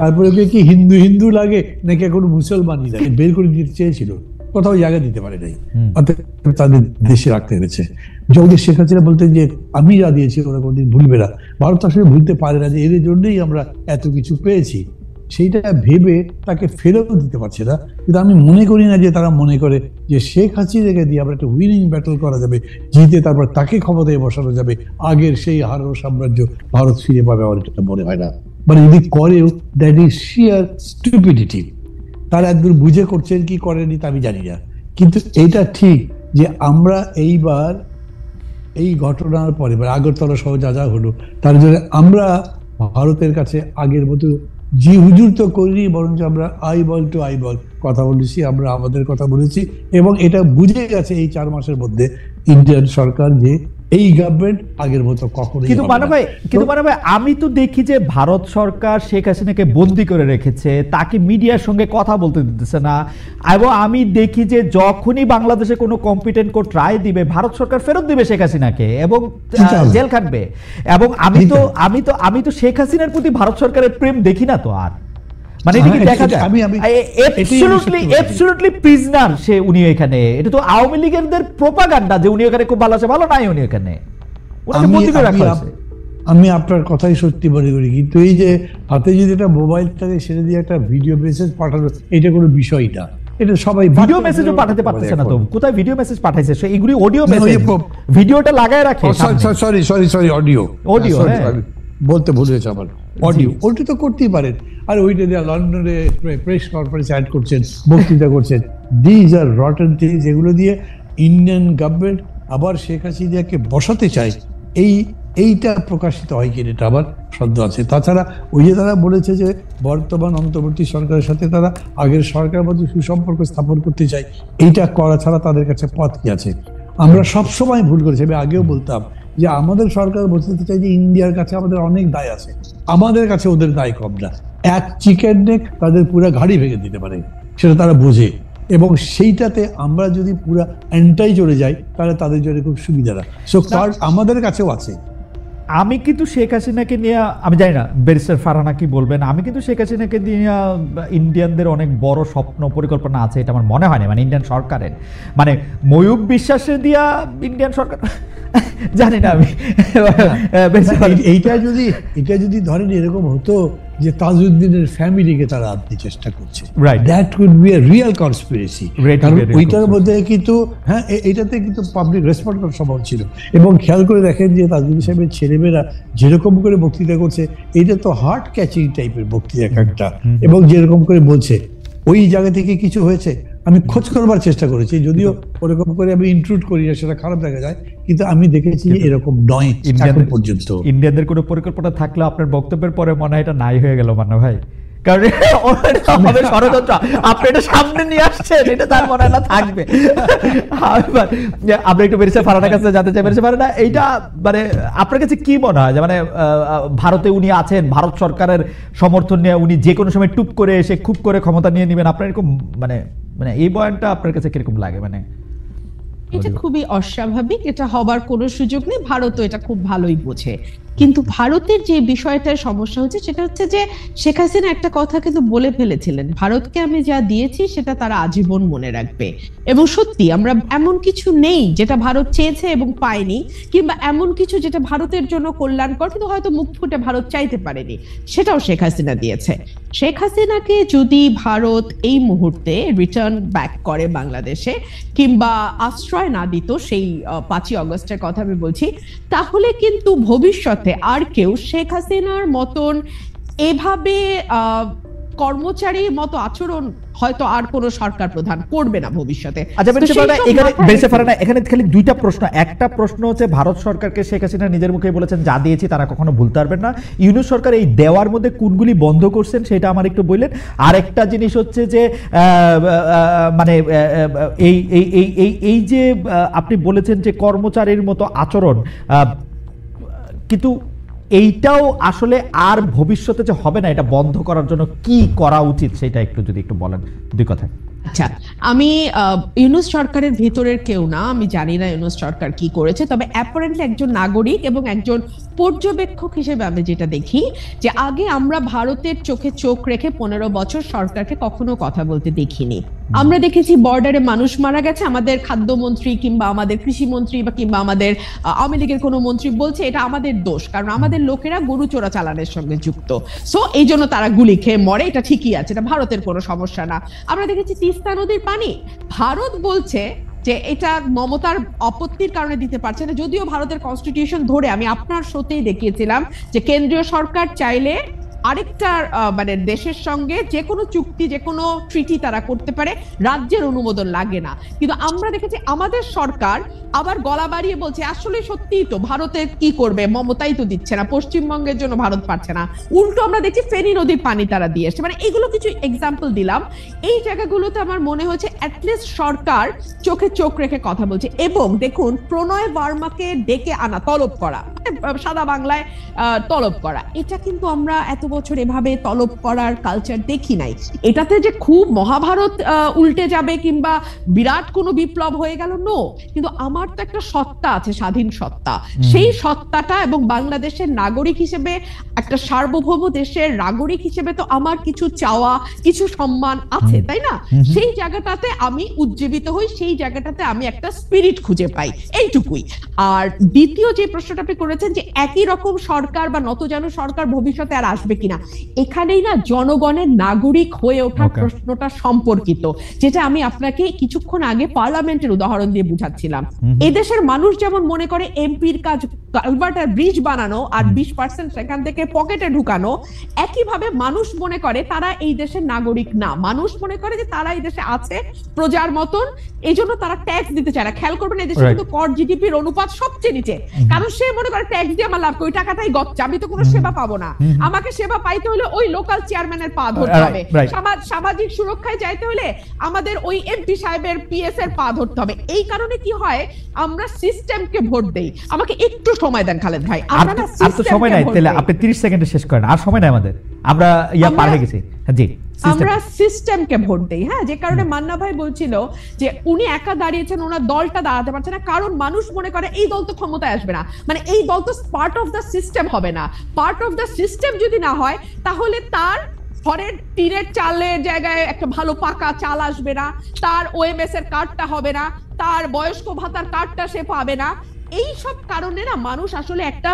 তারপরে ওকে কি হিন্দু হিন্দু লাগে নাকি এখন মুসলমানই লাগে বের করে দিতে চেয়েছিল, কোথাও জায়গা দিতে পারে নাই, তাদের দেশে রাখতে পেরেছে। যদি শেখ হাসিনা বলতেন যে আমি যা দিয়েছি ওরা কোনদিন ভুলবে না, ভারত আসলে ভুলতে পারে না যে এদের জন্যই আমরা এত কিছু পেয়েছি, সেইটা ভেবে তাকে ফেরত দিতে পারছে না। কিন্তু আমি মনে করি না যে তারা মনে করে যে শেখ হাসিনাকে দিয়ে আমরা একটা উইনিং ব্যাটল করা যাবে, জিতে তারপর তাকে ক্ষমতায় বসানো যাবে, আগের সেই হারানো সাম্রাজ্য ভারত ফিরে পাবে, আমার এটা মনে হয় না। মানে যদি করেও দ্যাট ইজ শিয়ার স্টুপিডিটি। তারা একদম বুঝে করছেন কি করেনি তা আমি জানি না, কিন্তু এটা ঠিক যে আমরা এইবার এই ঘটনার পরে আগরতলা সহ যা যা হলো তার জন্য আমরা ভারতের কাছে আগের মতো জি হুজুর তো করিনি, বরঞ্চ আমরা আইবল টু আইবল কথা বলেছি, আমরা আমাদের কথা বলেছি, এবং এটা বুঝে গেছে এই 4 মাসের মধ্যে ইন্ডিয়ান সরকার যে এই গভর্নমেন্ট আগের মতো কখনোই। কিন্তু মানে ভাই আমি তো দেখি যে ভারত সরকার শেখ হাসিনাকে বন্দি করে রেখেছে, তাকে মিডিয়ার সঙ্গে কথা বলতে দিতেছে না, এবং আমি দেখি যে যখনই বাংলাদেশে কোনো কম্পিটেন্ট কোর্ট রায় দিবে ভারত সরকার ফেরত দিবে শেখ হাসিনাকে এবং জেল খাটবে। এবং আমি তো শেখ হাসিনার প্রতি ভারত সরকারের প্রেম দেখি না তো আর, মানে এটা কি দেখা যায় অ্যাবসলিউটলি প্রিজনার সে উনি এখানে। এটা তো আওয়ামী লীগের প্রোপাগান্ডা যে উনি এখানে খুব ভালো আছে, ভালো নাই উনি এখানে, আমি আপনার কথাই সত্যি মনে করি। কিন্তু এই যে হাতে যদি একটা মোবাইল থাকে সেটা দিয়ে একটা ভিডিও মেসেজ পাঠানো, এটা কোনো বিষয় না। এটা সবাই ভিডিও মেসেজও পাঠাতে পারতেছে না তো, কোথায় ভিডিও মেসেজ পাঠাইছে সে? এগুলি অডিও মেসেজ, ভিডিওটা লাগায় রাখে। সরি অডিও বলতে ভুল হয়েছে আমার, অডিও ওইটা তো করতেই পারেন। আর ওইটা দিয়ে লন্ডনে প্রেস কনফারেন্স অ্যাড করছেন, বক্তৃতা করছেন, দিজ আর রটেন থিংস। এগুলো দিয়ে ইন্ডিয়ান গভর্নমেন্ট আবার শেখ হাসিনাকে বসাতে চায়, এইটা প্রকাশিত হয় কিনা এটা আবার সন্দেহ আছে। তাছাড়া ওই যে তারা বলেছে যে বর্তমান অন্তর্বর্তী সরকারের সাথে তারা আগের সরকারের মধ্যে সুসম্পর্ক স্থাপন করতে চায়, এইটা করা ছাড়া তাদের কাছে পথ কি আছে? আমরা সবসময় ভুল করেছি, আমি আগেও বলতাম যে আমাদের সরকার বলতে চাই যে ইন্ডিয়ার কাছে আমাদের অনেক দায় আছে, আমাদের কাছে ওদের দায় কম না। এক চিকেন নেক তাদের পুরো ঘাড়ি ভেঙে দিতে পারে, সেটা তারা বোঝে, এবং সেইটাতে আমরা যদি পুরো এন্টাই চলে যাই তাহলে তাদের জন্য খুব সুবিধা না। সো কার্ড আমাদের কাছেও আছে। আমি কিন্তু শেখ হাসিনাকে নিয়ে, আমি জানি না ব্যারিস্টার ফারহানা কি বলবেন, আমি কিন্তু শেখ হাসিনাকে নিয়ে ইন্ডিয়ানদের অনেক বড় স্বপ্ন পরিকল্পনা আছে, এটা আমার মনে হয় না। মানে ইন্ডিয়ান সরকারের, মানে ময়ূক বিশ্বাসের দিয়া ইন্ডিয়ান সরকার জানি না আমি। এইটা যদি ধরেন এরকম হতো যে তাজউদ্দিনের ফ্যামিলিকে তারা আনতে চেষ্টা করছে, that could be a real conspiracy. কারণ ওইটার মধ্যে কিন্তু হ্যাঁ এইটাতে কিন্তু পাবলিক রেসপন্স করার সম্ভব ছিল। এবং খেয়াল করে দেখেন যে তাজউদ্দিন সাহেবের ছেলেমেয়েরা যেরকম করে বক্তৃতা করছে, এটা তো হার্ট ক্যাচিং টাইপের বক্তৃতা একটা, এবং যেরকম করে বলছে ওই জায়গা থেকে কিছু হয়েছে। আমি খোঁজ করবার চেষ্টা করেছি, যদিও ওরকম করে আমি ইনক্লুড করি না, সেটা খারাপ দেখা যায়, কিন্তু আমি দেখেছি এরকম নয় এখন পর্যন্ত। ইন্ডিয়ানদের কোনো পরিকল্পনা থাকলে আপনার বক্তব্যের পরে মনে হয় এটা নাই হয়ে গেল মানে ভাই, কারণ ষড়যন্ত্র আপনি এটা সামনে নিয়ে আসছেন, এটা তার মনে হয় না থাকবে। আমরা একটু ব্যারিস্টার ফারহানার কাছে জানতে চাই, ব্যারিস্টার ফারহানা এইটা মানে আপনার কাছে কি মনে হয় যে মানে ভারতে উনি আছেন, ভারত সরকারের সমর্থন নিয়ে উনি যে কোনো সময় টুপ করে এসে খুব করে ক্ষমতা নিয়ে নেবেন, আপনার এরকম মানে মানে এই বয়ানটা আপনার কাছে কিরকম লাগে? মানে এটা খুবই অস্বাভাবিক, এটা হবার কোনো সুযোগ নেই, ভারতও এটা খুব ভালোই বোঝে। কিন্তু ভারতের যে বিষয়টার সমস্যা হচ্ছে সেটা হচ্ছে যে শেখ হাসিনা একটা কথা কিন্তু বলে ফেলেছিলেন, ভারতকে আমি যা দিয়েছি সেটা তারা আজীবন মনে রাখবে। এবং সত্যি আমরা এমন কিছু নেই যেটা ভারত চেয়েছে এবং পায়নি, কিংবা এমন কিছু যেটা ভারতের জন্য কল্যাণকর কিন্তু হয়তো মুখ ফুটে ভারত চাইতে পারেনি, সেটাও শেখ হাসিনা দিয়েছে। শেখ হাসিনাকে যদি ভারত এই মুহূর্তে রিটার্ন ব্যাক করে বাংলাদেশে, কিংবা আশ্রয় না দিত, সেই 5ই অগস্টের কথা আমি বলছি, তাহলে কিন্তু ভবিষ্যতে আর কেউ শেখ হাসিনার মতন এভাবে কর্মচারীর মতো আচরণ হয়তো আর কোন সরকার প্রধান করবে না ভবিষ্যতে। আচ্ছা এখানে খালি দুইটা প্রশ্ন। একটা প্রশ্ন হচ্ছে ভারত সরকারকে শেখ হাসিনা নিজের মুখে বলেছেন যা দিয়েছি তারা কখনো ভুলতে পারবেন না, ইউনূস সরকার এই দেওয়ার মধ্যে কোনগুলি বন্ধ করছেন সেটা আমার একটু বললেন। আর একটা জিনিস হচ্ছে যে মানে এই যে আপনি বলেছেন যে কর্মচারীর মতো আচরণ, কিন্তু এইটাও আসলে আর ভবিষ্যতে যে হবে না, এটা বন্ধ করার জন্য কি করা উচিত সেটা একটু যদি একটু বলেন দুই কথায়। আচ্ছা, আমি ইউনূস সরকারের ভেতরের কেউ না, আমি জানি না ইউনূস সরকার কি করেছে, তবে অ্যাপারেন্টলি একজন নাগরিক এবং একজন পর্যবেক্ষক হিসেবে আমি যেটা দেখি যে আগে আমরা ভারতের চোখে চোখ রেখে 15 বছর সরকারকে কখনো কথা বলতে দেখিনি। আমরা দেখেছি বর্ডারে মানুষ মারা গেছে, আমাদের খাদ্যমন্ত্রী কিংবা আমাদের কৃষিমন্ত্রী বা কিংবা আমাদের আওয়ামী লীগের কোনো মন্ত্রী বলছে এটা আমাদের দোষ, কারণ আমাদের লোকেরা গরু চোরা চালানের সঙ্গে যুক্ত, সো এই জন্য তারা গুলি খেয়ে মরে, এটা ঠিকই আছে, এটা ভারতের কোনো সমস্যা না। আমরা দেখেছি তিস্তা নদীর পানি ভারত বলছে যে এটা মমতার আপত্তির কারণে দিতে পারছে না, যদিও ভারতের কনস্টিটিউশন ধরে আমি আপনার শোতেই দেখিয়েছিলাম যে কেন্দ্রীয় সরকার চাইলে আরেকটা মানে দেশের সঙ্গে যে কোনো চুক্তি যে কোনো ট্রিটি তারা করতে পারে, রাজ্যের অনুমোদন লাগে না। কিন্তু আমরা দেখেছি আমাদের সরকার আবার গলা বাড়িয়ে বলছে আসলে সত্যিই তো ভারতে কি করবে, মমতাই তো দিচ্ছে না, পশ্চিমবঙ্গের জন্য ভারত পারছে না, উল্টো আমরা দেখছি ফেনী নদীর পানি তারা দিয়ে এসছে। মানে এগুলো কিছু এক্সাম্পল দিলাম, এই জায়গাগুলোতে আমার মনে হচ্ছে অ্যাটলিস্ট সরকার চোখে চোখ রেখে কথা বলছে। এবং দেখুন প্রণয় বার্মাকে ডেকে আনা, তলব করা, সাদা বাংলায় তলব করা, এটা কিন্তু আমরা এত বছর এভাবে তলব করার কালচার দেখি নাই। এটাতে যে খুব মহাভারত উল্টে যাবে কিংবা বিরাট কোনো বিপ্লব হয়ে গেল, নো, কিন্তু আমার তো একটা সত্তা আছে, স্বাধীন সত্তা, সেই সত্তাটা এবং বাংলাদেশের নাগরিক হিসেবে একটা সার্বভৌম দেশের নাগরিক হিসেবে তো আমার কিছু চাওয়া কিছু সম্মান আছে, তাই না? সেই জায়গাটাতে আমি উজ্জীবিত হই, সেই জায়গাটাতে আমি একটা স্পিরিট খুঁজে পাই, এইটুকুই। আর দ্বিতীয় যে প্রশ্নটা আপনি করেছেন যে একই রকম সরকার বা নতজানু সরকার ভবিষ্যতে আর আসবে কিনা, এখানেই না জনগণের নাগরিক হয়ে ওঠার প্রশ্নটা সম্পর্কিত, যেটা আমি আপনাকে কিছুক্ষণ আগে পার্লামেন্টের উদাহরণ দিয়ে বুঝাচ্ছিলাম। এদেশের মানুষ যেমন মনে করে এমপির কাজ কালভার্ট আর ব্রিজ বানানো আর 20% সেখান থেকে পকেটে ঢুকানো, একইভাবে মানুষ মনে করে তারা এই দেশের নাগরিক না, মানুষ মনে করে যে তারা এই দেশে আছে প্রজার মতন, এই জন্য তারা ট্যাক্স দিতে চায় না। খেয়াল করবেন এই দেশে কিন্তু কর জিডিপির অনুপাত সবচেয়ে নিচে, কারণ সে মনে করে ট্যাক্স দিয়ে আমার লাভ, ওই টাকাটাই গচ্ছা, আমি তো কোনো সেবা পাবো না, আমাকে সেবা পাইতে হলে ওই লোকাল চেয়ারম্যানের পা ধরতে হবে, সামাজিক সুরক্ষায় যাইতে হলে আমাদের ওই এমপি সাহেবের পিএস এর পা ধরতে হবে। এই কারণে কি হয়, আমরা সিস্টেমকে ভোট দেই। আমাকে একটু সময় দেন খালেদ ভাই, আমরা না সিস্টেমকে সময় নাই, তাহলে আপনি 30 সেকেন্ডে শেষ করেন, আর সময় নাই আমাদের, আমরা ইয়া পার হয়ে গেছি। জি, আমরা সিস্টেমকে ভোট দেই। হ্যাঁ, যে কারণে মান্না ভাই বলছিল যে উনি একা দাঁড়িয়েছেন, ওনার দলটা দাঁড়াতে পারছে না, কারণ মানুষ মনে করে এই দল তো ক্ষমতায় আসবে না, মানে এই দল তো পার্ট অফ দ্য সিস্টেম হবে না। পার্ট অফ দ্য সিস্টেম যদি না হয় তাহলে তার ঘরের টিনের চালের জায়গায় একটা ভালো পাকা চাল আসবে না, তার ওএমএস এর কার্ডটা হবে না, তার বয়স্ক ভাতার কার্ডটা সে পাবে না। এই সব কারণে না মানুষ আসলে একটা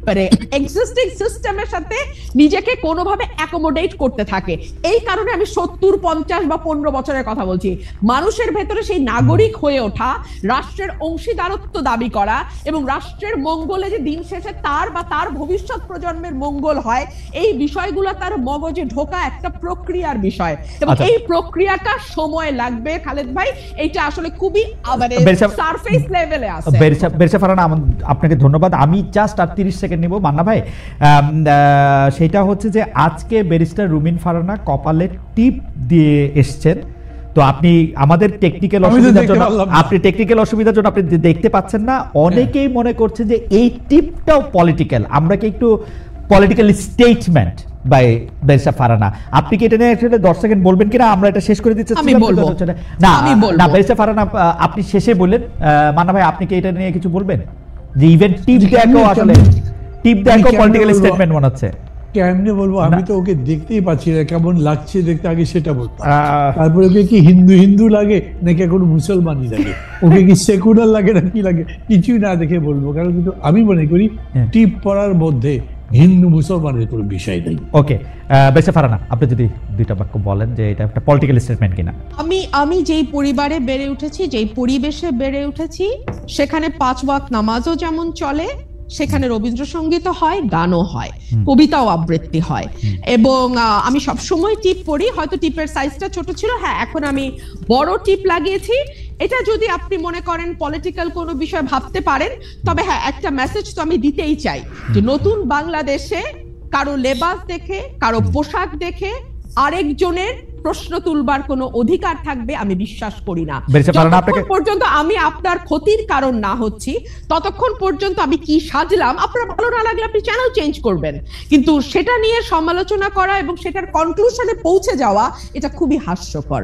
মানে এক্সিস্টিং সিস্টেমের সাথে নিজেকে কোনোভাবে অ্যাকোমোডেট করতে থাকে। এই কারণে আমি 70, 50 বা 15 বছরের কথা বলছি। মানুষের ভেতরে সেই নাগরিক হয়ে ওঠা, রাষ্ট্রের অংশীদারত্ব দাবি করা এবং রাষ্ট্রের মঙ্গলে যে দিন শেষে তার বা তার ভবিষ্যৎ প্রজন্মের মঙ্গল হয়, এই বিষয়গুলো তার মগজে ঢোকা একটা প্রক্রিয়ার বিষয়, এবং এই প্রক্রিয়াটা সময় লাগবে খালেদ ভাই। এইটা আসলে খুবই মানে সারফেস লেভেলে আছে। বেরসা ফারহানা, আপনাকে ধন্যবাদ। আমি জাস্ট আর 30 সেকেন্ড নিব মান্না ভাই। সেটা হচ্ছে যে আজকে ব্যারিস্টার রুমিন ফারহানা কপালে টিপ দিয়ে এসছেন, তো আপনি আমাদের টেকনিক্যাল অসুবিধার জন্য আপনি দেখতে পাচ্ছেন না। অনেকেই মনে করছে যে এই টিপটাও পলিটিক্যাল, আমরা কি একটু political statement by barrister Farhana, আপনি কি এটা নিয়ে 10 সেকেন্ড বলবেন কিনা? আমরা এটা শেষ করে দিচ্ছি না ব্যারিস্টার ফারহানা, আপনি শেষে বললেন। মান্না ভাই, আপনি কি এটা নিয়ে কিছু বলবেন যে ইভেন টিপ দেখো, আসলে টিপ দেখো পলিটিক্যাল স্টেটমেন্ট মনে হচ্ছে? কেমনে বলবো, আমি তো ওকে দেখতেই পাচ্ছি না, কেমন লাগছে দেখতে, আগে সেটা বলতাম। তারপরে ওকে কি হিন্দু লাগে নাকি এখন মুসলমানই লাগে, ওকে কি সেকুলার লাগে না কি লাগে, কিছুই না দেখে বলবো। কারণ কিন্তু আমি মনে করি টিপ পড়ার মধ্যে হিন্দু মুসলমানের কোনো বিষয় নেই। ওকে, ব্যারিস্টার ফারহানা, আপনি যদি দুইটা বাক্য বলেন যে এটা একটা পলিটিক্যাল স্টেটমেন্ট কিনা। আমি যেই পরিবারে বেড়ে উঠেছি, যেই পরিবেশে বেড়ে উঠেছি, সেখানে 5 ওয়াক্ত নামাজও যেমন চলে, সেখানে রবীন্দ্রসঙ্গীতও হয়, গানও হয়, কবিতাও আবৃত্তি হয়, এবং আমি সবসময় টিপ পড়ি। হয়তো টিপের সাইজটা ছোট ছিল, হ্যাঁ এখন আমি বড় টিপ লাগিয়েছি। এটা যদি আপনি মনে করেন পলিটিক্যাল কোনো বিষয় ভাবতে পারেন, তবে হ্যাঁ একটা মেসেজ তো আমি দিতেই চাই যে নতুন বাংলাদেশে কারো লেবাস দেখে, কারো পোশাক দেখে আরেকজনের প্রশ্ন তুলবার কোনো অধিকার থাকবে আমি বিশ্বাস করি না। যতক্ষণ পর্যন্ত আমি আপনার ক্ষতির কারণ না হচ্ছি, ততক্ষণ পর্যন্ত আমি কি সাজলাম, আপনার ভালো না লাগলে আপনি চ্যানেল চেঞ্জ করবেন, কিন্তু সেটা নিয়ে সমালোচনা করা এবং সেটার কনক্লুশনে পৌঁছে যাওয়া, এটা খুবই হাস্যকর।